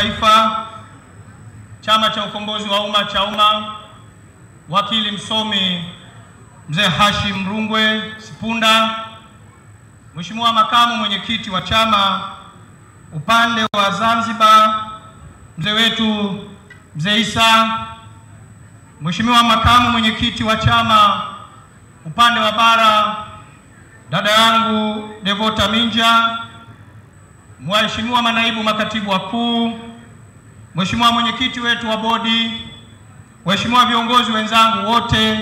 Taifa, Chama cha Ukombozi wa Umma CHAUMMA, wakili msomi Mzee Hashim Rungwe Sipunda, Mheshimiwa makamu mwenyekiti wa chama upande wa Zanzibar, mzee wetu Mzee Isa, Mheshimiwa makamu mwenyekiti wa chama upande wa bara, dada yangu Devota Minja, Mheshimiwa manaibu makatibu wakuu, Mheshimiwa mwenyekiti wetu wa bodi, waheshimiwa viongozi wenzangu wote,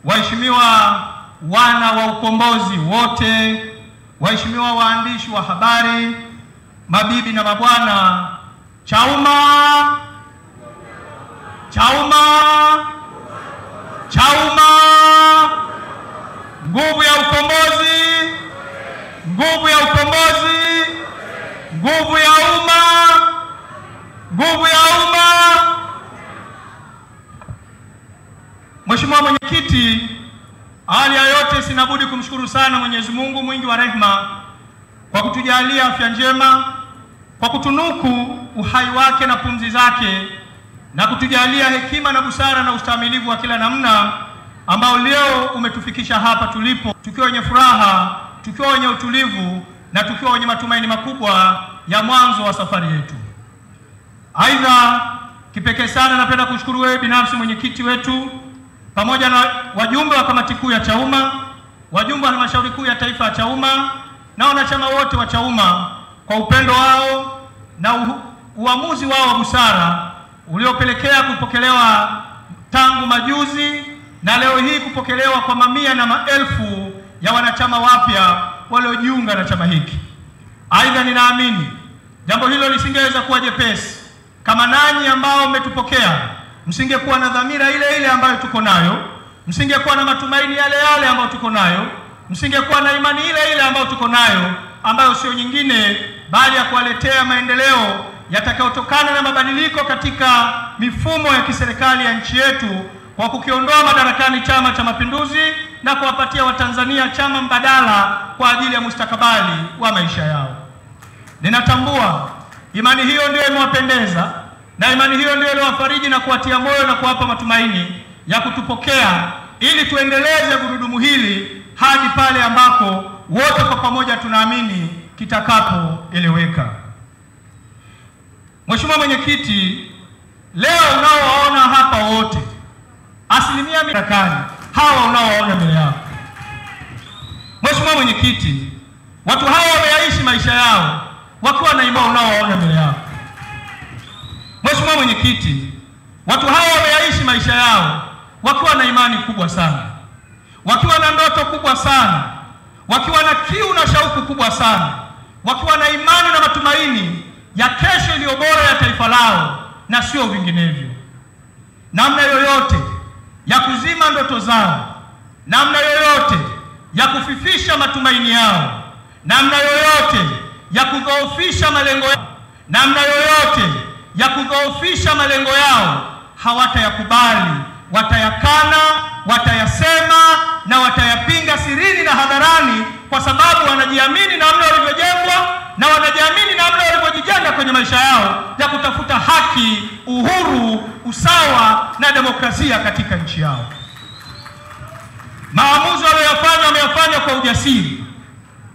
waheshimiwa wana wa ukombozi wote, waheshimiwa waandishi wa habari, mabibi na mabwana, CHAUMMA, CHAUMMA, CHAUMMA, nguvu ya ukombozi, nguvu ya ukombozi, nguvu ya umma, nguvu ya umma. Mheshimiwa mwenyekiti, awali ya yote sinabudi kumshukuru sana Mwenyezi Mungu mwingi wa rehema kwa kutujalia afya njema, kwa kutunuku uhai wake na pumzi zake, na kutujalia hekima na busara na ustahimilivu wa kila namna ambao leo umetufikisha hapa tulipo, tukiwa wenye furaha, tukiwa wenye utulivu na tukiwa wenye matumaini makubwa ya mwanzo wa safari yetu. Aidha, kipekee sana napenda kushukuru wewe binafsi mwenyekiti wetu, pamoja na wajumbe wa kamati kuu ya CHAUMMA, wajumbe wa halmashauri kuu ya taifa ya CHAUMMA na wanachama wote wa CHAUMMA kwa upendo wao na uamuzi wao wa busara uliopelekea kupokelewa tangu majuzi na leo hii kupokelewa kwa mamia na maelfu ya wanachama wapya waliojiunga na chama hiki. Aidha, ninaamini jambo hilo lisingeweza kuwa jepesi kama nanyi ambao mmetupokea msingekuwa na dhamira ile ile ambayo tuko nayo, msingekuwa na matumaini yale yale ambayo tuko nayo, msingekuwa na imani ile ile ambayo tuko nayo, ambayo sio nyingine bali ya kuwaletea maendeleo yatakayotokana na mabadiliko katika mifumo ya kiserikali ya nchi yetu, kwa kukiondoa madarakani Chama cha Mapinduzi na kuwapatia Watanzania chama mbadala kwa ajili ya mustakabali wa maisha yao. Ninatambua imani hiyo ndio imewapendeza na imani hiyo ndio iliwafariji na kuwatia moyo na kuwapa matumaini ya kutupokea ili tuendeleze gurudumu hili hadi pale ambako wote kwa pamoja tunaamini kitakapoeleweka. Mheshimiwa mwenyekiti, leo unaowaona hapa wote, asilimia madarakani hawa unaowaona mbele yako. Mheshimiwa mwenyekiti, watu hawa wameyaishi maisha yao wakiwa na imani unaowaona mbele yako. Mheshimiwa mwenyekiti, watu hawa wameyaishi maisha yao wakiwa na imani kubwa sana, wakiwa na ndoto kubwa sana, wakiwa na kiu na shauku kubwa sana, wakiwa na imani na matumaini ya kesho iliyo bora ya taifa lao na sio vinginevyo. Namna yoyote ya kuzima ndoto zao, namna yoyote ya kufifisha matumaini yao, namna yoyote ya kudhoofisha malengo yao, namna yoyote ya kudhoofisha malengo yao hawatayakubali, watayakana, watayasema na watayapinga sirini na hadharani, kwa sababu wanajiamini namna walivyojengwa na wanajiamini namna walivyojijenga kwenye maisha yao ya kutafuta haki, uhuru, usawa na demokrasia katika nchi yao. Maamuzi waliyofanya wameyafanya kwa ujasiri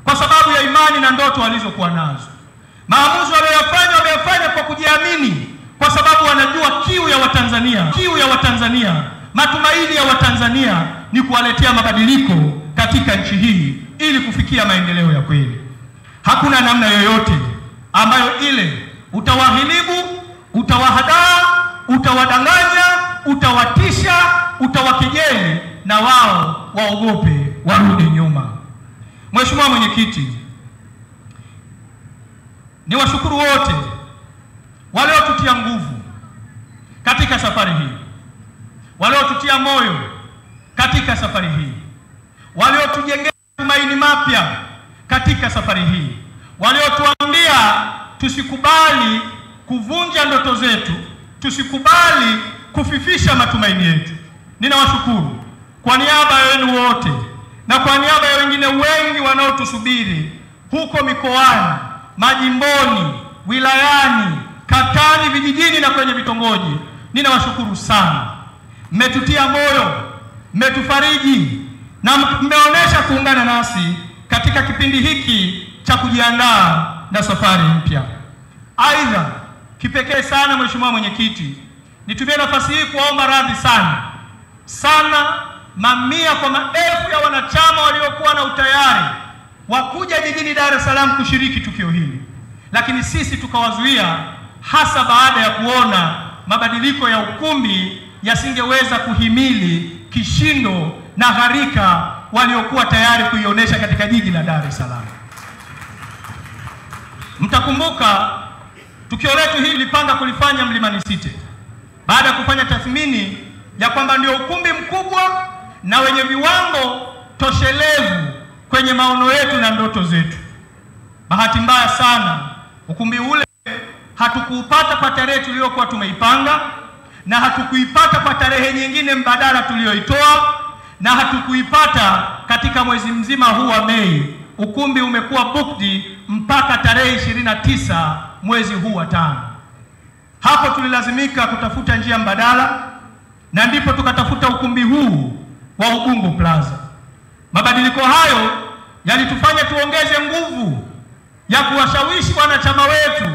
kwa sababu ya imani na ndoto walizokuwa nazo. Maamuzi waliyofanya wameyafanya kwa kujiamini kwa sababu wanajua kiu ya Watanzania, kiu ya Watanzania, matumaini ya Watanzania ni kuwaletea mabadiliko katika nchi hii ili kufikia maendeleo ya kweli. Hakuna namna yoyote ambayo ile utawahilibu, utawahadaa, utawadanganya, utawatisha, utawakejeli na wao waogope warudi nyuma. Mheshimiwa mwenyekiti, ni washukuru wote waliotutia nguvu katika safari hii, waliotutia moyo katika safari hii, waliotujengea tumaini mapya katika safari hii, waliotuambia tusikubali kuvunja ndoto zetu, tusikubali kufifisha matumaini yetu. Ninawashukuru kwa niaba yenu wote na kwa niaba ya wengine wengi wanaotusubiri huko mikoani, majimboni, wilayani, kata vijijini na kwenye vitongoji. Ninawashukuru sana, mmetutia moyo, mmetufariji na mmeonesha kuungana nasi katika kipindi hiki cha kujiandaa na safari mpya. Aidha, kipekee sana Mheshimiwa Mwenyekiti, nitumie nafasi hii kuomba radhi sana mamia kwa maelfu ya wanachama waliokuwa na utayari wa kuja jijini Dar es Salaam kushiriki tukio hili, lakini sisi tukawazuia, hasa baada ya kuona mabadiliko ya ukumbi yasingeweza kuhimili kishindo na gharika waliokuwa tayari kuionyesha katika jiji la Dar es Salaam. Mtakumbuka tukio letu hili lilipanga kulifanya Mlimani City baada ya kufanya tathmini ya kwamba ndio ukumbi mkubwa na wenye viwango toshelevu kwenye maono yetu na ndoto zetu. Bahati mbaya sana, ukumbi ule hatukuupata kwa tarehe tuliyokuwa tumeipanga, na hatukuipata kwa tarehe nyingine mbadala tuliyoitoa, na hatukuipata katika mwezi mzima huu wa Mei. Ukumbi umekuwa booked mpaka tarehe 29 mwezi huu wa 5. Hapo tulilazimika kutafuta njia mbadala, na ndipo tukatafuta ukumbi huu wa Ubungo Plaza. Mabadiliko hayo yalitufanya tuongeze nguvu ya kuwashawishi wanachama wetu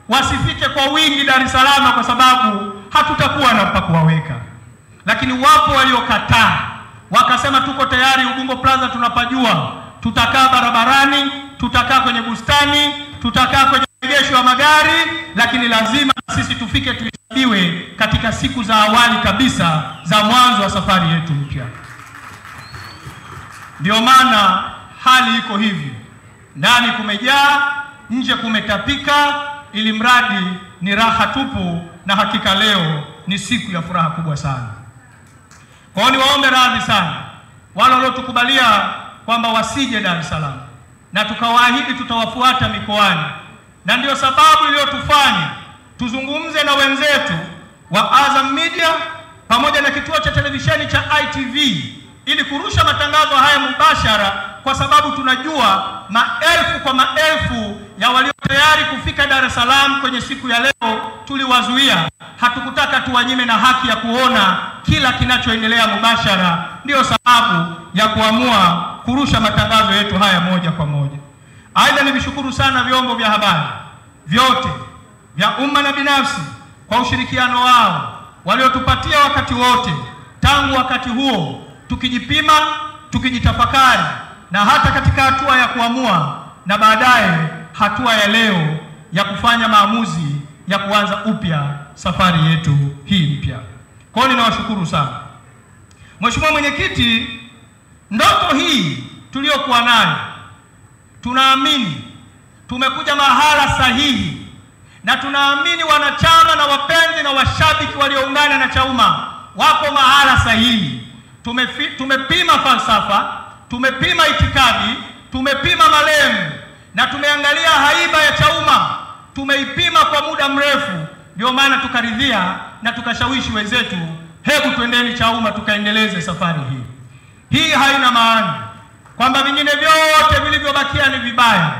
wasifike kwa wingi Dar es Salaam kwa sababu hatutakuwa na pa kuwaweka. Lakini wapo waliokataa, wakasema tuko tayari, Ubungo Plaza tunapajua, tutakaa barabarani, tutakaa kwenye bustani, tutakaa kwenye maegesho ya magari, lakini lazima sisi tufike tuhesabiwe katika siku za awali kabisa za mwanzo wa safari yetu mpya. Ndio maana hali iko hivi, ndani kumejaa, nje kumetapika, ili mradi ni raha tupu, na hakika leo ni siku ya furaha kubwa sana. Kwa hiyo niwaombe radhi sana wale waliotukubalia kwamba wasije Dar es Salaam, na tukawaahidi tutawafuata mikoani, na ndio sababu iliyotufanya tuzungumze na wenzetu wa Azam Media pamoja na kituo cha televisheni cha ITV ili kurusha matangazo haya mubashara, kwa sababu tunajua maelfu kwa maelfu ya walio tayari kufika Dar es Salaam kwenye siku ya leo tuliwazuia. Hatukutaka tuwanyime na haki ya kuona kila kinachoendelea mubashara, ndio sababu ya kuamua kurusha matangazo yetu haya moja kwa moja. Aidha, nivishukuru sana vyombo vya habari vyote vya umma na binafsi kwa ushirikiano wao waliotupatia wakati wote tangu wakati huo tukijipima, tukijitafakari, na hata katika hatua ya kuamua, na baadaye hatua ya leo ya kufanya maamuzi ya kuanza upya safari yetu hii mpya. Kwa hiyo ninawashukuru sana. Mheshimiwa Mwenyekiti, ndoto hii tuliyokuwa nayo, tunaamini tumekuja mahala sahihi, na tunaamini wanachama na wapenzi na washabiki walioungana na Chauma wako mahala sahihi. Tumepima falsafa, tumepima itikadi, tumepima malengo, na tumeangalia haiba ya Chauma, tumeipima kwa muda mrefu. Ndio maana tukaridhia na tukashawishi wenzetu, hebu twendeni Chauma tukaendeleze safari hii. Hii haina maana kwamba vingine vyote vilivyobakia ni vibaya,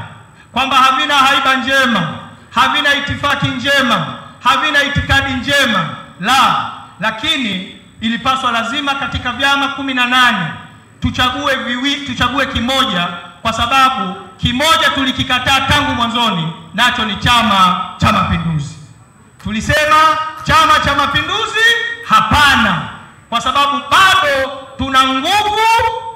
kwamba havina haiba njema, havina itifaki njema, havina itikadi njema, la. Lakini ilipaswa lazima katika vyama 18 tuchague kimoja, kwa sababu kimoja tulikikataa tangu mwanzoni, nacho ni Chama cha Mapinduzi. Tulisema Chama cha Mapinduzi hapana, kwa sababu bado tuna nguvu,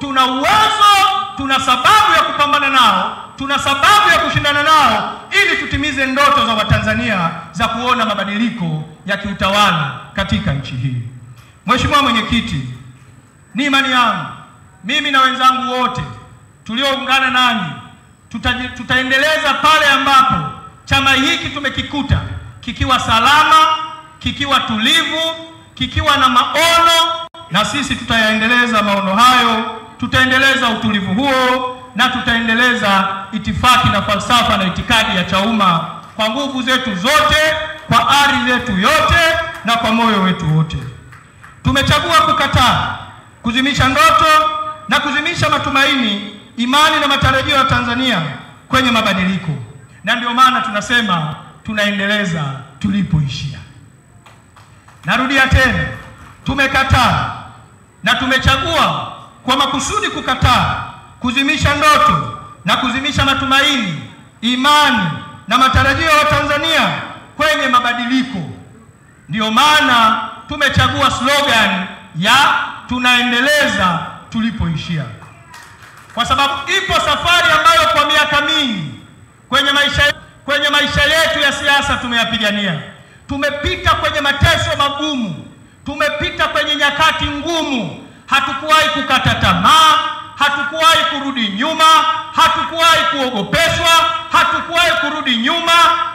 tuna uwezo, tuna sababu ya kupambana nao, tuna sababu ya kushindana nao, ili tutimize ndoto za Watanzania za kuona mabadiliko ya kiutawala katika nchi hii. Mheshimiwa Mwenyekiti, ni imani yangu mimi na wenzangu wote tulioungana nanyi tutaendeleza pale ambapo chama hiki tumekikuta kikiwa salama, kikiwa tulivu, kikiwa na maono, na sisi tutayaendeleza maono hayo, tutaendeleza utulivu huo, na tutaendeleza itifaki na falsafa na itikadi ya Chauma kwa nguvu zetu zote, kwa ari zetu yote, na kwa moyo wetu wote. Tumechagua kukataa kuzimisha ndoto na kuzimisha matumaini, imani na matarajio ya Tanzania kwenye mabadiliko, na ndio maana tunasema tunaendeleza tulipoishia. Narudia tena, tumekataa na tumechagua kwa makusudi kukataa kuzimisha ndoto na kuzimisha matumaini, imani na matarajio ya Tanzania kwenye mabadiliko. Ndio maana tumechagua slogan ya tunaendeleza tulipoishia, kwa sababu ipo safari ambayo kwa miaka mingi kwenye maisha yetu ya siasa tumeyapigania. Tumepita kwenye mateso magumu, tumepita kwenye nyakati ngumu. Hatukuwahi kukata tamaa, hatukuwahi kurudi nyuma, hatukuwahi kuogopeshwa, hatukuwahi kurudi nyuma.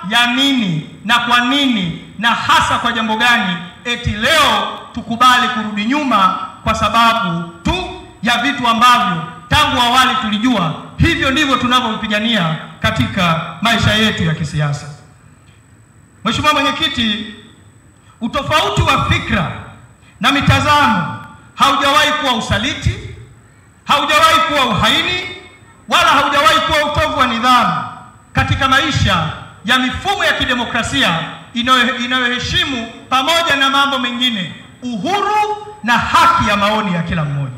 Ya nini na kwa nini na hasa kwa jambo gani eti leo tukubali kurudi nyuma? Kwa sababu tu ya vitu ambavyo tangu awali tulijua hivyo ndivyo tunavyopigania katika maisha yetu ya kisiasa. Mheshimiwa Mwenyekiti, utofauti wa fikra na mitazamo haujawahi kuwa usaliti, haujawahi kuwa uhaini, wala haujawahi kuwa utovu wa nidhamu katika maisha ya mifumo ya kidemokrasia inayoheshimu pamoja na mambo mengine uhuru na haki ya maoni ya kila mmoja.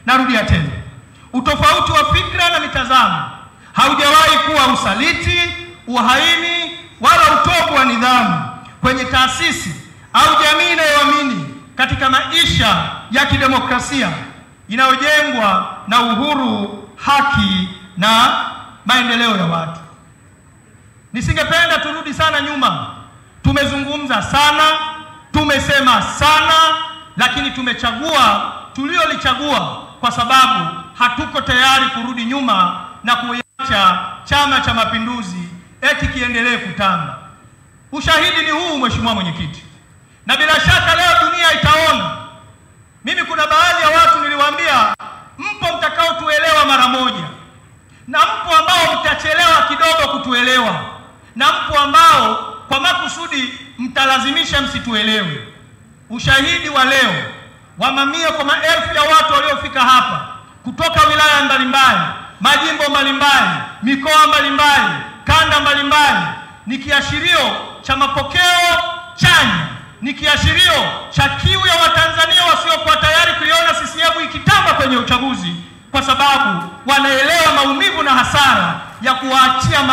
Narudia tena, utofauti wa fikra na mitazamo haujawahi kuwa usaliti, uhaini, wala utovu wa nidhamu kwenye taasisi au jamii inayoamini katika maisha ya kidemokrasia inayojengwa na uhuru, haki na maendeleo ya watu. Nisingependa turudi sana nyuma. Tumezungumza sana, tumesema sana, lakini tumechagua tuliolichagua kwa sababu hatuko tayari kurudi nyuma na kuacha Chama cha Mapinduzi eti kiendelee kutamba. Ushahidi ni huu, Mheshimiwa Mwenyekiti, na bila shaka leo dunia itaona. Mimi kuna baadhi ya watu niliwaambia, mpo mtakao tuelewa mara moja, na mpo ambao mtachelewa kidogo kutuelewa, na mpo ambao kwa makusudi mtalazimisha msituelewe. Ushahidi wa leo wa mamia kwa maelfu ya watu waliofika hapa kutoka wilaya mbalimbali, majimbo mbalimbali, mikoa mbalimbali, kanda mbalimbali ni kiashirio cha mapokeo chanya, ni kiashirio cha kiu ya Watanzania wasiokuwa tayari kuiona CCM ikitamba kwenye uchaguzi, kwa sababu wanaelewa maumivu na hasara ya kuwaachia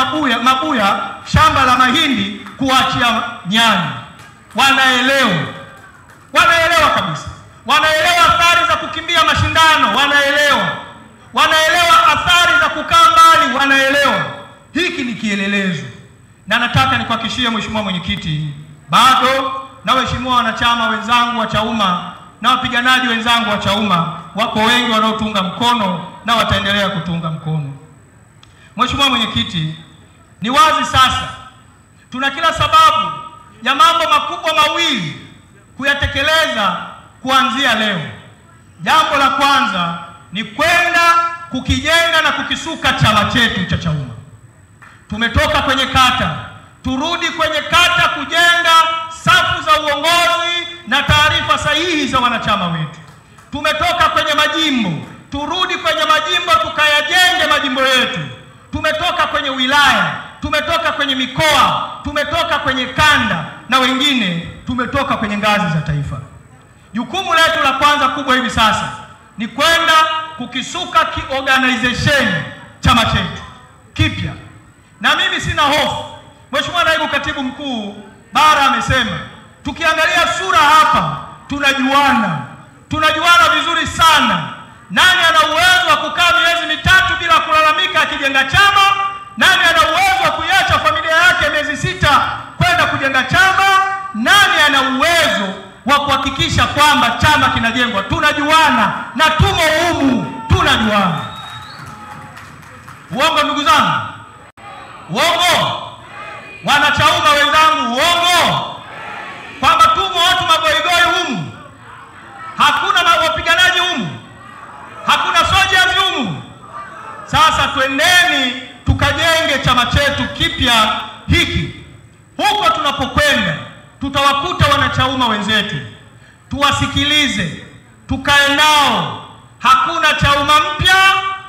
mabuya shamba la mahindi, kuachia nyani. Wanaelewa kabisa, wanaelewa athari za kukimbia mashindano, wanaelewa athari za kukaa mbali, wanaelewa. Hiki ni kielelezo, na nataka nikuhakikishie Mheshimiwa Mwenyekiti, bado na waheshimiwa wanachama wenzangu wa Chauma na wapiganaji wenzangu wa Chauma wako wengi wanaotunga mkono na wataendelea kutunga mkono. Mheshimiwa Mwenyekiti, ni wazi sasa tuna kila sababu ya mambo makubwa mawili kuyatekeleza kuanzia leo. Jambo la kwanza ni kwenda kukijenga na kukisuka chama chetu cha Chauma. Tumetoka kwenye kata, turudi kwenye kata kujenga safu za uongozi na taarifa sahihi za wanachama wetu. Tumetoka kwenye majimbo, turudi kwenye majimbo tukayajenge majimbo yetu. Tumetoka kwenye wilaya, tumetoka kwenye mikoa, tumetoka kwenye kanda, na wengine tumetoka kwenye ngazi za taifa. Jukumu letu la kwanza kubwa hivi sasa ni kwenda kukisuka kiorganization chama chetu kipya. Na mimi sina hofu. Mheshimiwa Naibu Katibu Mkuu Bara amesema, tukiangalia sura hapa tunajuana vizuri sana. Nani ana uwezo wa kukaa miezi mitatu bila kulalamika akijenga chama? Nani ana uwezo wa kuiacha familia yake miezi 6 kwenda kujenga chama? Nani ana uwezo wa kuhakikisha kwamba chama kinajengwa? Tunajuana na tumo humu, tunajuana. Uongo ndugu zangu? Uongo? Wanachauma wenzangu, uongo? Kwamba tumo watu magoigoi humu? Hakuna wapiganaji humu? Hakuna soldiers humu? Sasa twendeni tukajenge chama chetu kipya hiki. Huko tunapokwenda tutawakuta wanachauma wenzetu, tuwasikilize, tukae nao. Hakuna Chauma mpya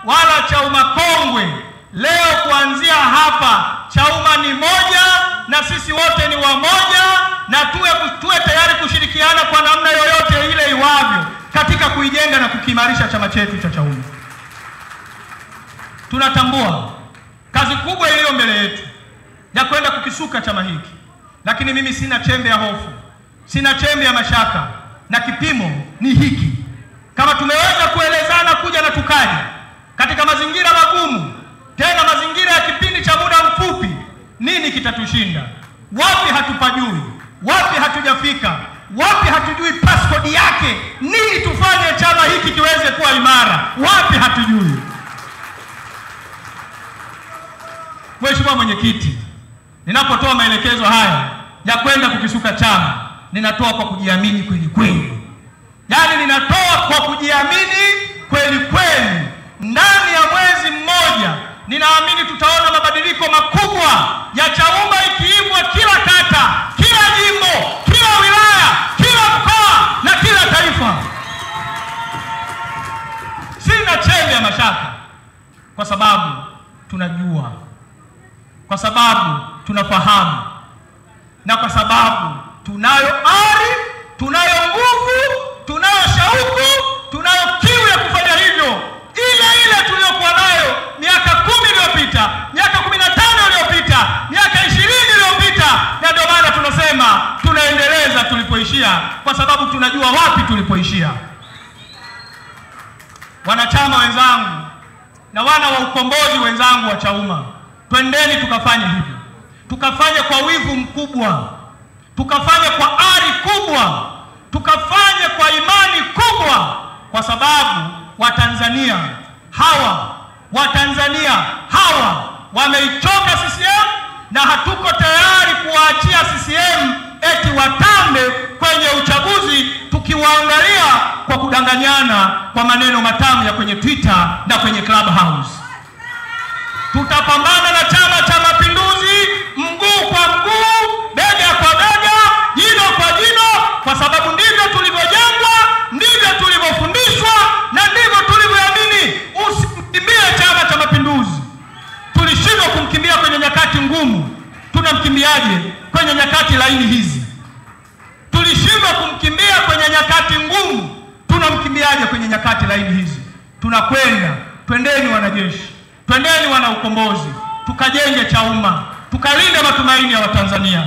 wala Chauma kongwe. Leo kuanzia hapa Chauma ni moja na sisi wote ni wamoja, na tuwe tayari kushirikiana kwa namna yoyote ile iwavyo katika kuijenga na kukiimarisha chama chetu cha Chauma. Tunatambua kazi kubwa iliyo mbele yetu ya kwenda kukisuka chama hiki, lakini mimi sina chembe ya hofu, sina chembe ya mashaka, na kipimo ni hiki. Kama tumeweza kuelezana kuja na tukaja katika mazingira magumu, tena mazingira ya kipindi cha muda mfupi, nini kitatushinda? Wapi hatupajui? Wapi hatujafika? Wapi hatujui passcode yake? Nini tufanye chama hiki kiweze kuwa imara? Wapi hatujui? Mheshimiwa Mwenyekiti, ninapotoa maelekezo haya ya kwenda kukisuka chama, ninatoa kwa kujiamini kweli kweli. Yaani ninatoa kwa kujiamini kweli kweli. Ndani ya mwezi mmoja ninaamini tutaona mabadiliko makubwa ya Chauma ikiibwa kila kata, kila jimbo, kila wilaya, kila mkoa na kila taifa. Sina chembe ya mashaka, kwa sababu tunajua, kwa sababu tunafahamu, na kwa sababu tunayo ari, tunayo nguvu, tunayo shauku, tunayo kiu ya kufanya hivyo, ile tuliyokuwa nayo miaka 10 iliyopita, miaka 15 iliyopita, miaka 20 iliyopita. Na ndio maana tunasema tunaendeleza tulipoishia, kwa sababu tunajua wapi tulipoishia. Wanachama wenzangu na wana wa ukombozi wenzangu wa Chauma, twendeni tukafanye hivyo, tukafanye kwa wivu mkubwa, tukafanye kwa ari kubwa, tukafanye kwa imani kubwa, kwa sababu Watanzania hawa wameichoka CCM, na hatuko tayari kuwaachia CCM eti watambe kwenye uchaguzi, tukiwaangalia kwa kudanganyana kwa maneno matamu ya kwenye Twitter na kwenye Clubhouse. Tutapambana na Chama cha Mapinduzi mguu kwa mguu, bega kwa bega, jino kwa jino, kwa sababu ndivyo tulivyojengwa, ndivyo tulivyofundishwa, na ndivyo tulivyoamini. Usikimbie Chama cha Mapinduzi. Tulishindwa kumkimbia kwenye nyakati ngumu, tunamkimbiaje kwenye nyakati laini hizi? Tulishindwa kumkimbia kwenye nyakati ngumu, tunamkimbiaje kwenye nyakati laini hizi? Twendeni wanajeshi, twendeni wana ukombozi, tukajenge Chauma, tukalinde matumaini ya Watanzania.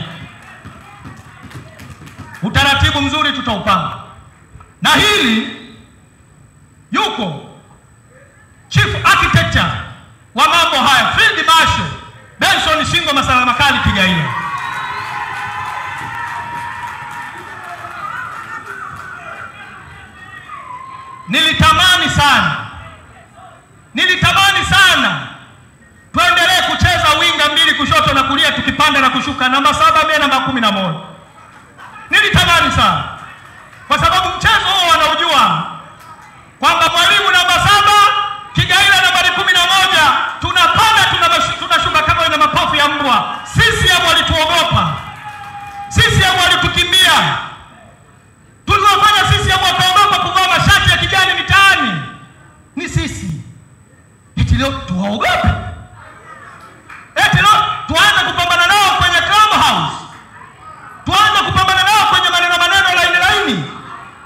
Utaratibu mzuri tutaupanga, na hili yuko Chief Architecture wa mambo haya, Field Marshal Benson Shingo Masala Makali Kigaila. Nilitamani sana tuendelee kucheza winga mbili kushoto na kulia, tukipanda na kushuka, namba 7 mimi namba 11. Nilitamani sana, kwa sababu mchezo huo wanaujua kwamba mwalimu namba 7, Kigaila nambari 11, tunapanda tunashuka kama ina mapafu ya mbwa. Sisi hapo walituogopa, sisi hapo walitukimbia. Tuliwafanya sisi hapo wakaogopa kuvaa mashati ya kijani mitaani. Ni sisi. Eti leo tuwaogope? Eti leo tuanze kupambana nao kwenye Clubhouse, tuanze kupambana nao kwenye maneno laini?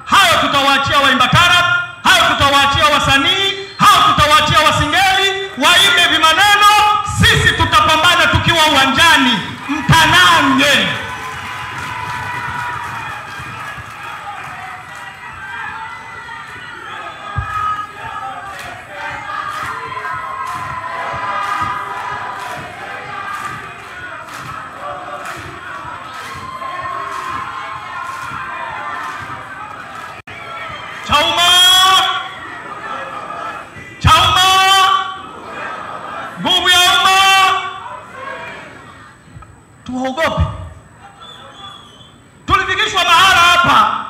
Hayo tutawaachia waimba tarab, hayo tutawaachia wasanii, hayo tutawaachia wasingeli waimbe vimaneno. Sisi tutapambana tukiwa uwanjani, mtanange. Nguvu ya umma. Tuogope? Tulifikishwa mahala hapa,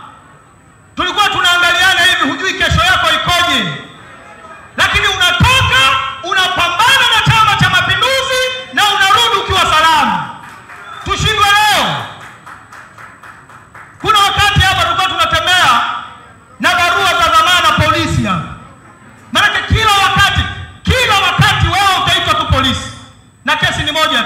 tulikuwa tunaangaliana hivi, hujui kesho yako ikoje, lakini unatoka unapambana na Chama cha Mapinduzi na unarudi ukiwa salama. Tushindwe leo? Kuna wakati hapa tulikuwa tunatembea na barua za dhamana polisi hapa. Maana kila wakati wewe utaitwa tu polisi na kesi ni moja.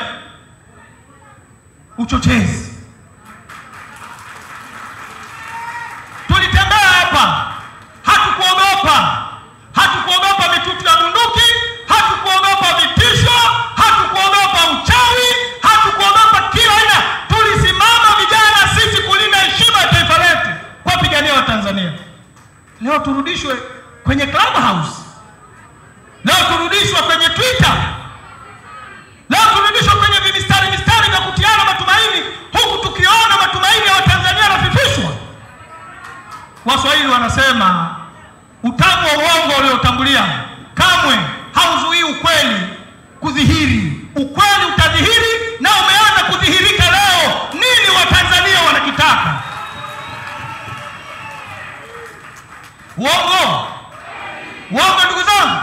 leo turudishwe kwenye Clubhouse, leo turudishwe kwenye Twitter, leo turudishwe kwenye mistari vya kutiana matumaini, huku tukiona matumaini ya Watanzania yanafifishwa. Waswahili wanasema utamu wa uongo uliotangulia kamwe hauzuii ukweli kudhihiri. Ukweli utadhihiri na umeanza kudhihirika leo. Nini Watanzania wanakitaka? Uongo? Uongo ndugu zangu?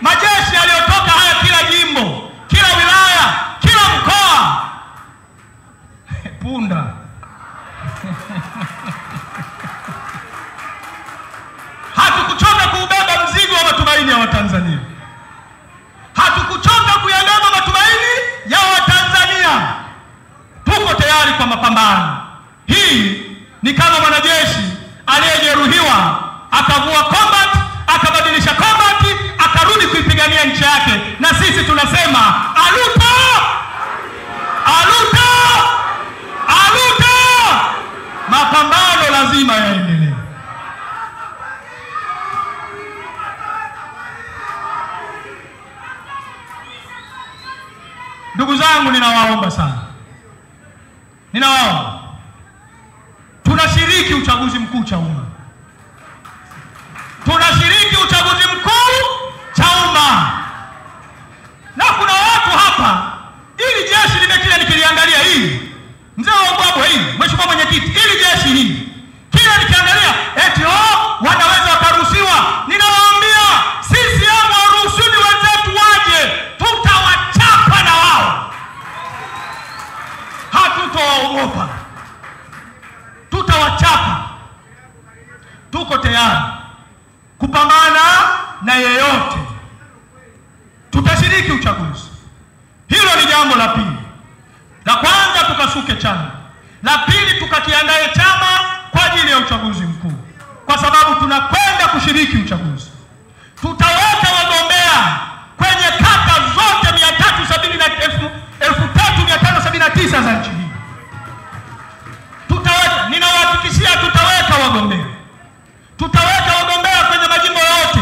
Majeshi yaliyotoka haya kila jimbo, kila wilaya, kila mkoa. Punda. Hatukuchoka kuubeba mzigo wa matumaini ya Watanzania. Hatukuchoka kuyabeba matumaini ya Watanzania. Tuko tayari kwa mapambano. Hii ni kama mwanajeshi aliyejeruhiwa akavua combat, akabadilisha combat, akarudi kuipigania nchi yake. Na sisi tunasema aluta! Aluta! Aluta! Mapambano lazima yaendelee. Ndugu zangu, ninawaomba sana. Ninawaomba. Tunashiriki uchaguzi mkuu Chauma. Tunashiriki uchaguzi mkuu Chauma. Na kuna watu hapa, ili jeshi limekile nikiliangalia hii, mzee wa ubwabwa hii, mheshimiwa mwenyekiti, ili jeshi hii, kila nikiangalia eti wanaweza wakaruhusiwa. Ninawaambia sisi hapo waruhusiwi wenzetu waje, tutawachapa na wao. Hatutowaogopa. Tutawachapa. Tuko tayari kupambana na yeyote. Tutashiriki uchaguzi. Hilo ni jambo la pili. La kwanza, tukasuke chama. La pili, tukakiandae chama kwa ajili ya uchaguzi mkuu, kwa sababu tunakwenda kushiriki uchaguzi. Tutaweka wagombea kwenye kata zote 379 za nchi hii. Tutaweka, ninawahakikishia tutaweka wagombea. Tutaweka wagombea kwenye majimbo yote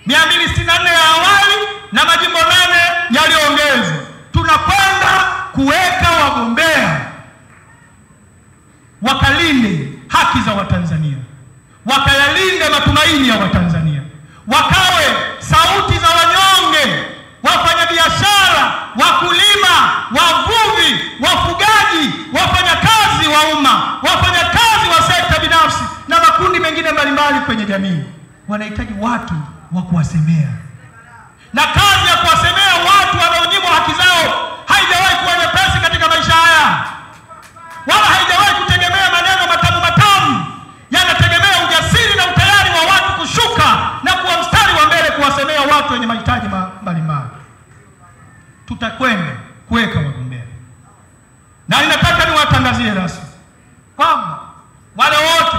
264 ya awali na majimbo 8 yaliyoongezwa. Tunakwenda kuweka wagombea wakalinde haki za Watanzania, wakayalinde matumaini ya Watanzania, wakawe sauti za wanyonge, wafanyabiashara, wakulima, wavuvi, wafugaji, wafanyakazi wa umma, wafanyakazi wa sekta binafsi na makundi mengine mbalimbali kwenye jamii. Wanahitaji watu wa kuwasemea. Na kazi ya kuwasemea watu wanaonyimwa haki zao haijawahi kuwa nyepesi katika maisha haya, wala haijawahi kutegemea maneno matamu. Yanategemea ujasiri na utayari wa watu kushuka na kuwa mstari wa mbele kuwasemea watu wenye mahitaji mbalimbali. Tutakwenda kuweka wagombea. Na ninataka niwatangazie rasmi kwamba wale wote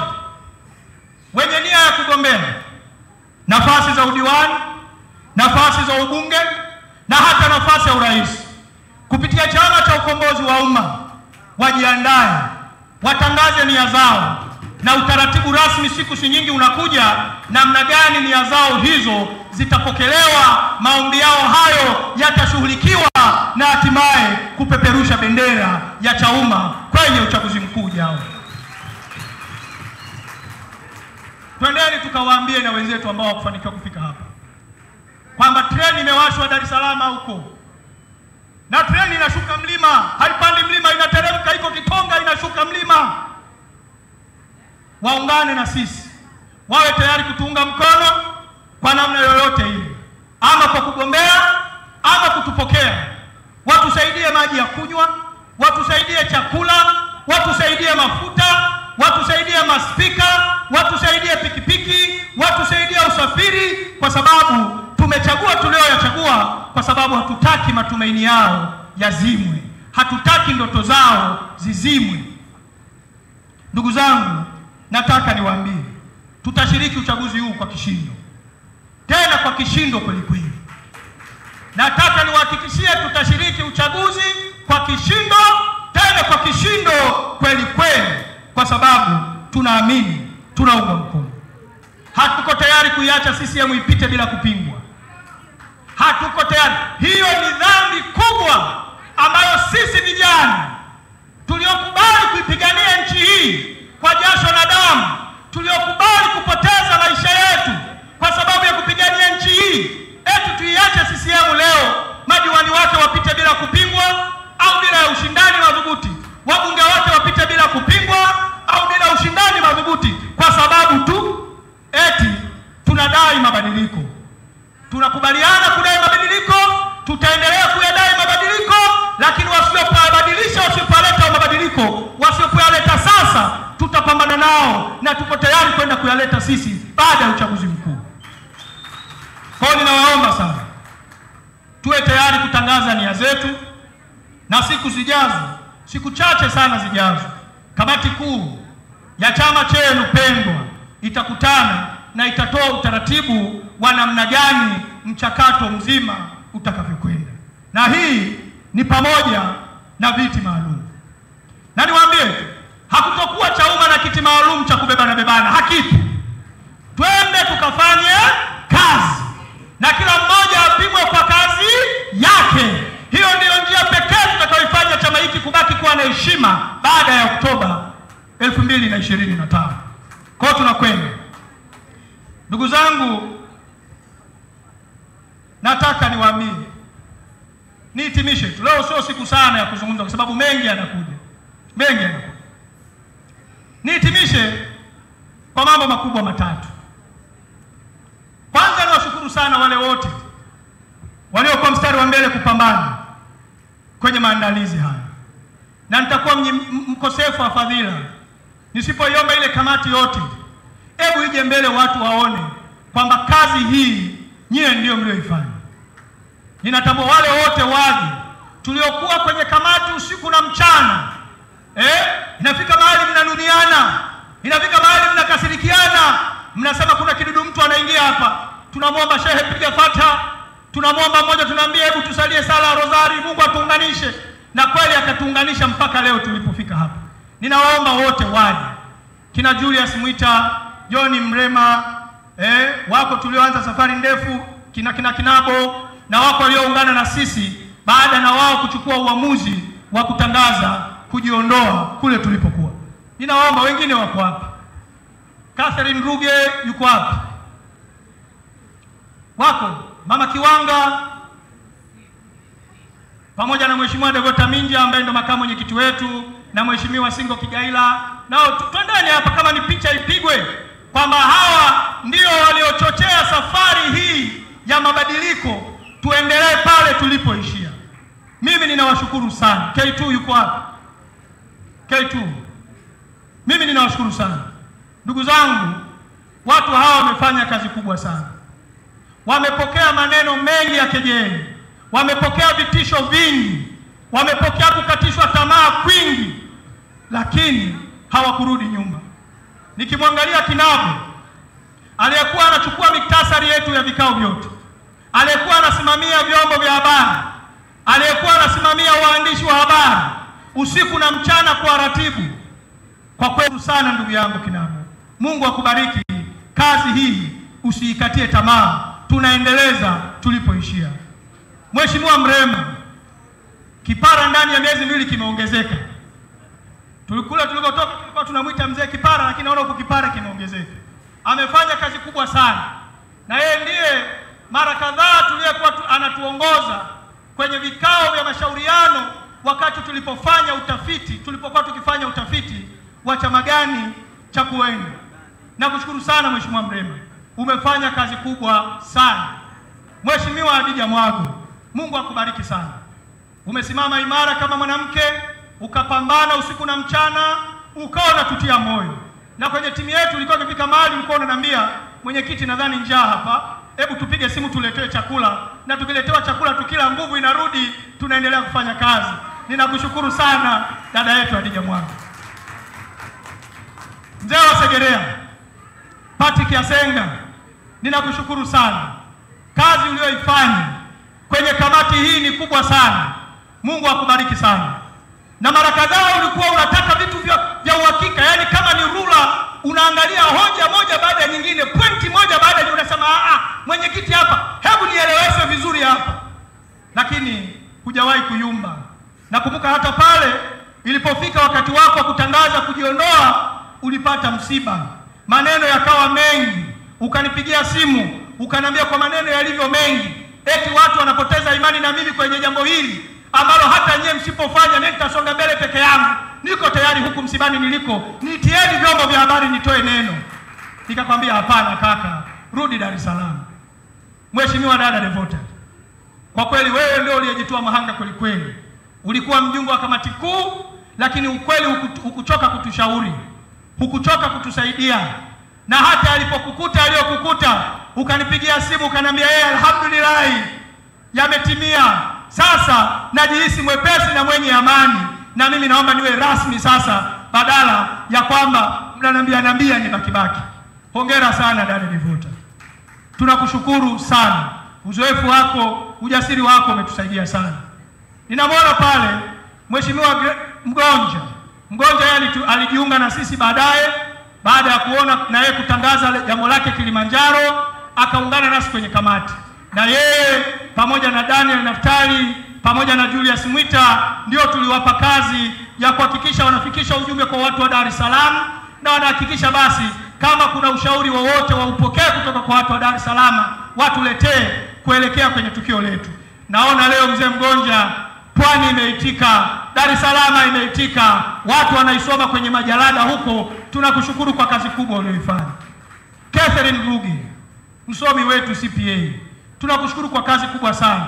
wenye nia ya kugombea nafasi za udiwani, nafasi za ubunge na hata nafasi ya urais kupitia Chama cha Ukombozi wa Umma wajiandae, watangaze nia zao, na utaratibu rasmi siku si nyingi unakuja namna gani nia zao hizo zitapokelewa, maombi yao hayo yatashughulikiwa na hatimaye kupeperusha bendera ya Chauma kwenye uchaguzi mkuu ujao. Twendeni tukawaambie na wenzetu ambao hawakufanikiwa kufika hapa kwamba treni imewashwa Dar es Salaam huko, na treni inashuka mlima, haipandi mlima, inateremka, iko Kitonga, inashuka mlima. Waungane na sisi, wawe tayari kutuunga mkono kwa namna yoyote ile, ama kwa kugombea ama kutupokea. Watusaidie maji ya kunywa, watusaidie chakula, watusaidie mafuta, watusaidie maspika, watusaidie pikipiki, watusaidie usafiri, kwa sababu tumechagua tulioyachagua, kwa sababu hatutaki matumaini yao yazimwe, hatutaki ndoto zao zizimwe. Ndugu zangu, nataka niwaambie, tutashiriki uchaguzi huu kwa kishindo, tena kwa kishindo kweli kweli. Nataka niwahakikishie tutashiriki uchaguzi kwa kishindo, tena kwa kishindo kweli kweli, kwa sababu tunaamini, tunaunga mkono. hatuko tayari kuiacha CCM ipite bila kupingwa. Hatuko tayari. Hiyo ni dhambi kubwa ambayo sisi vijana tuliokubali kuipigania nchi hii kwa jasho na damu, tuliokubali kupoteza maisha yetu kwa sababu ya kupigania nchi hii, eti tuiache CCM leo madiwani wake wapite bila kupingwa au bila ushindani madhubuti, wabunge wake wapite bila kupingwa au bila ushindani madhubuti, kwa sababu tu eti tunadai mabadiliko. Tunakubaliana kudai mabadiliko, tutaendelea kuyadai mabadiliko, lakini wasipobadilisha, wasipoleta mabadiliko, wasipoleta sasa, tutapambana nao na tuko tayari kwenda kuyaleta sisi baada ya uchaguzi mkuu. Kwa hiyo ninawaomba sana tuwe tayari kutangaza nia zetu, na siku zijazo, siku chache sana zijazo, kamati kuu ya chama chenu pendwa itakutana na itatoa utaratibu wa namna gani mchakato mzima utakavyokwenda, na hii ni pamoja na viti maalum. Na niwaambie, hakutokuwa Chauma na kiti maalum cha kubebana bebana, hakipo. Twende tukafanye kazi na kila mmoja apimwe kwa kazi yake. Hiyo ndiyo njia pekee tutakayoifanya chama hiki kubaki kuwa na heshima baada ya Oktoba 2025. Kwa hiyo tunakwenda. Ndugu zangu, nataka niwaambie, nihitimishe tu. Leo sio siku sana ya kuzungumza kwa sababu mengi yanakuja. Nihitimishe kwa mambo makubwa matatu. Kwanza, niwashukuru sana wale wote waliokuwa mstari wa mbele kupambana kwenye maandalizi haya, na nitakuwa mkosefu wa fadhila nisipoiomba ile kamati yote, hebu ije mbele watu waone kwamba kazi hii nyie ndio mlioifanya. Ninatambua wale wote waje tuliokuwa kwenye kamati usiku na mchana. Inafika mahali mnanuniana, inafika mahali mnakasirikiana, mnasema kuna kidudu mtu anaingia hapa, tunamwomba shehe piga Fatiha, tunamwomba mmoja, tunaambia hebu tusalie sala rozari, Mungu atuunganishe, na kweli akatuunganisha mpaka leo tulipofika hapa. Ninawaomba wote waje, kina Julius Mwita, John Mrema, wako tulioanza safari ndefu, kina Kinabo, na wako walioungana na sisi baada na wao kuchukua uamuzi wa kutangaza kujiondoa kule tulipokuwa. Ninawaomba, wengine wako wapi? Catherine Ruge yuko wapi? Wako Mama Kiwanga pamoja na Mheshimiwa Devota Minja ambaye ndo makamu mwenyekiti wetu, na Mheshimiwa Singo Kigaila, nao twendeni hapa kama ni picha ipigwe kwamba hawa ndio waliochochea safari hii ya mabadiliko, tuendelee pale tulipoishia. Mimi ninawashukuru sana. K2 yuko hapa? K2, mimi ninawashukuru sana ndugu zangu. Watu hawa wamefanya kazi kubwa sana, wamepokea maneno mengi ya kejeli, wamepokea vitisho vingi, wamepokea kukatishwa tamaa kwingi, lakini hawakurudi nyuma. Nikimwangalia Kinabo aliyekuwa anachukua miktasari yetu ya vikao vyote, aliyekuwa anasimamia vyombo vya habari, aliyekuwa anasimamia waandishi wa habari usiku na mchana kwa ratibu, kwa kweli sana ndugu yangu Kinabo, Mungu akubariki. Kazi hii usiikatie tamaa, tunaendeleza tulipoishia. Mheshimiwa Mrema, Kipara ndani ya miezi miwili kimeongezeka. Tulikotoka tulikuwa tunamuita mzee Kipara, lakini naona huko Kipara kimeongezeka. Amefanya kazi kubwa sana, na yeye ndiye mara kadhaa tuliyekuwa anatuongoza kwenye vikao vya mashauriano wakati tulipokuwa tukifanya utafiti wa chama gani cha kuenda. Nakushukuru sana Mheshimiwa Mrema, umefanya kazi kubwa sana. Mheshimiwa Adija Mwago, Mungu akubariki sana. Umesimama imara kama mwanamke, ukapambana usiku na mchana, ukawa unatutia moyo. Na kwenye timu yetu ilikuwa ikifika mahali ulikuwa unaniambia, mwenyekiti, nadhani njaa hapa, hebu tupige simu tuletewe chakula, na tukiletewa chakula tukila nguvu inarudi, tunaendelea kufanya kazi. Ninakushukuru sana dada yetu Adija Mwago. Mzee wa Segerea, Patrick Yasenga, ninakushukuru sana. Kazi uliyoifanya kwenye kamati hii ni kubwa sana. Mungu akubariki sana. Na mara kadhaa ulikuwa unataka vitu vya uhakika, yani kama ni rula unaangalia hoja moja baada ya nyingine, pointi moja unawaza kujiondoa, ulipata msiba, maneno yakawa mengi, ukanipigia simu ukaniambia kwa maneno yalivyo mengi, eti watu wanapoteza imani na mimi kwenye jambo hili ambalo hata nyie msipofanya mimi nitasonga mbele peke yangu. Niko tayari huku msibani niliko, nitieni vyombo vya habari nitoe neno. Nikakwambia hapana kaka, rudi Dar es Salaam. Mheshimiwa dada Devota, kwa kweli wewe ndio uliyejitoa mahanga kweli kweli. Ulikuwa mjumbe wa kamati kuu, lakini ukweli hukuchoka kutushauri, hukuchoka kutusaidia. Na hata alipokukuta aliyokukuta, ukanipigia simu ukaniambia alhamdulillah yametimia. Sasa najihisi mwepesi na mwenye amani, na mimi naomba niwe rasmi sasa badala ya kwamba mnaniambia ni bakibaki. Hongera sana dada Devota. Tunakushukuru sana. Uzoefu wako, ujasiri wako umetusaidia sana. Ninamwona pale Mheshimiwa Mgonja yeye alijiunga na sisi baada ya kuona na yeye kutangaza jambo lake Kilimanjaro, akaungana nasi kwenye kamati. Na yeye pamoja na Daniel Naftali pamoja na Julius Mwita ndio tuliwapa kazi ya kuhakikisha wanafikisha ujumbe kwa watu wa Dar es Salaam, na wanahakikisha basi kama kuna ushauri wowote wa upokee kutoka kwa watu wa Dar es Salaam watuletee kuelekea kwenye tukio letu. Naona leo mzee Mgonja, Pwani imeitika, Dar es Salaam imeitika, watu wanaisoma kwenye majalada huko. Tunakushukuru kwa kazi kubwa uliyoifanya. Catherine Ruge, msomi wetu CPA, tunakushukuru kwa kazi kubwa sana.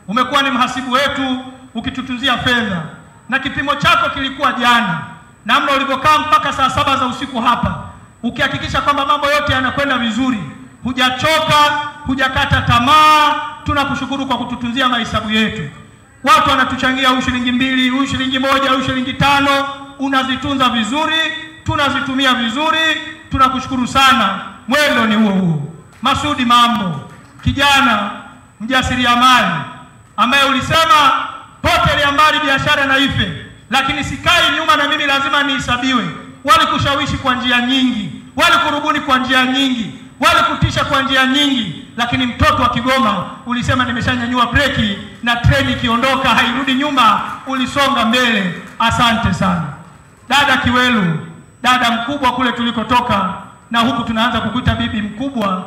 Umekuwa ni mhasibu wetu ukitutunzia fedha, na kipimo chako kilikuwa jana, namna ulivyokaa mpaka saa 7 za usiku hapa ukihakikisha kwamba mambo yote yanakwenda vizuri. Hujachoka, hujakata tamaa. Tunakushukuru kwa kututunzia mahesabu yetu. Watu wanatuchangia shilingi 2, shilingi 1, shilingi 5, unazitunza vizuri, tunazitumia vizuri. Tunakushukuru sana. Mwendo ni huo. Masudi Mambo, kijana mjasiriamali ambaye ulisema pote mbali biashara na ife, lakini sikai nyuma na mimi lazima nihesabiwe. Walikushawishi kwa njia nyingi, walikurubuni kwa njia nyingi, walikutisha kwa njia nyingi, lakini mtoto wa Kigoma ulisema nimeshanyanyua breki na treni ikiondoka hairudi nyuma, ulisonga mbele. Asante sana. Dada Kiwelu, dada mkubwa kule tulikotoka, na huku tunaanza kukuita bibi mkubwa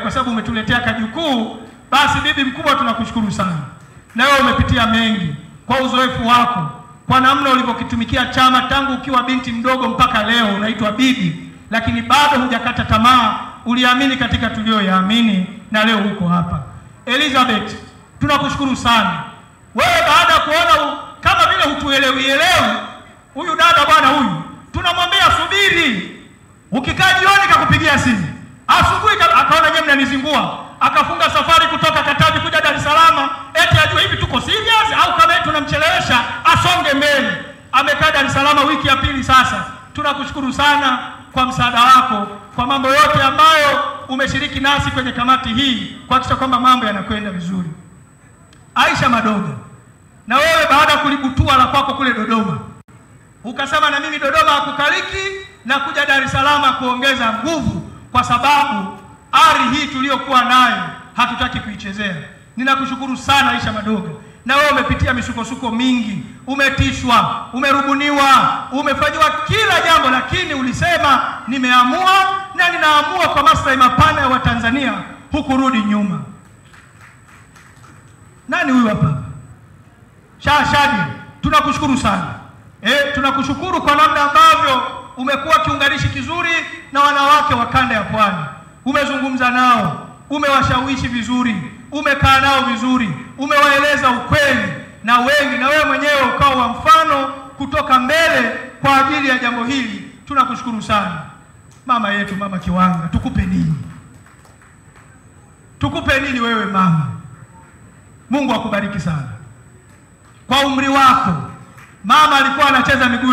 kwa sababu umetuletea kajukuu. Basi bibi mkubwa, tunakushukuru sana. Na wewe umepitia mengi kwa uzoefu wako, kwa namna ulivyokitumikia chama tangu ukiwa binti mdogo mpaka leo unaitwa bibi, lakini bado hujakata tamaa. Uliamini katika tulioyaamini na leo huko hapa. Elizabeth, tunakushukuru sana. Wewe baada ya kuona kama vile hutuelewi huyu dada bwana huyu, tunamwambia subiri. Ukikaa jioni kakupigia simu, asubuhi akaona nyinyi mnanizingua, akafunga safari kutoka Katavi kuja Dar es Salaam, eti ajue hivi tuko serious au kama tunamchelewesha asonge mbele. Amekaa Dar es Salaam wiki ya pili sasa. Tunakushukuru sana kwa msaada wako, kwa mambo yote ambayo umeshiriki nasi kwenye kamati hii kuhakikisha kwamba mambo yanakwenda vizuri. Aisha Madoga, na wewe baada ya kulibutua la kwako kule Dodoma, ukasema na mimi Dodoma hakukaliki na kuja Dar es Salaam kuongeza nguvu, kwa sababu ari hii tuliyokuwa nayo hatutaki kuichezea. Ninakushukuru sana Aisha Madoga. Na wewe umepitia misukosuko mingi, umetishwa, umerubuniwa, umefanywa kila jambo, lakini ulisema nimeamua na ninaamua kwa maslahi mapana ya Watanzania, hukurudi nyuma. Nani huyu hapa? Shadi, tunakushukuru sana. Tunakushukuru kwa namna ambavyo umekuwa kiunganishi kizuri na wanawake wa kanda ya Pwani. Umezungumza nao, umewashawishi vizuri, umekaa nao vizuri, umewaeleza ukweli na wengi, na wewe mwenyewe ukawa wa mfano kutoka mbele kwa ajili ya jambo hili. Tunakushukuru sana. Mama yetu, Mama Kiwanga, tukupe nini? Tukupe nini wewe mama? Mungu akubariki sana. Kwa umri wako mama alikuwa anacheza miguu